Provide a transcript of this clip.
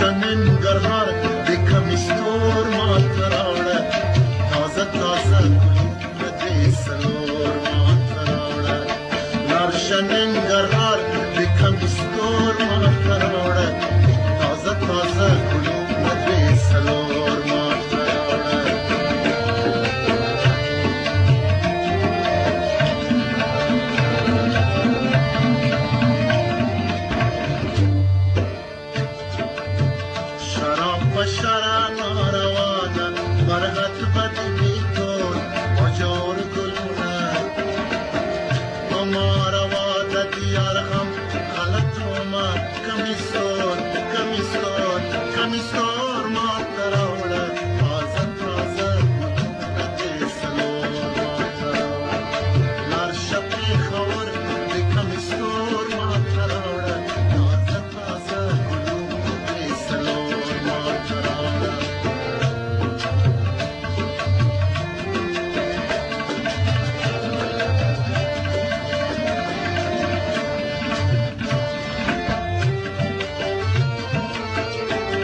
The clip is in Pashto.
ننګرهار د کمیستور ماته راوړه تازه تازه ګلونه دې څلور ماته راوړه لاړشه ننګرهار د کمیستور ماته راوړه تازه تازه ګلونه دې څلور ماته راوړه شرا ناروا ده برحت بدی بیتون آجار گلونه اماروا ده دیار هم غلط اومد کمیستون کمیستون کمیستون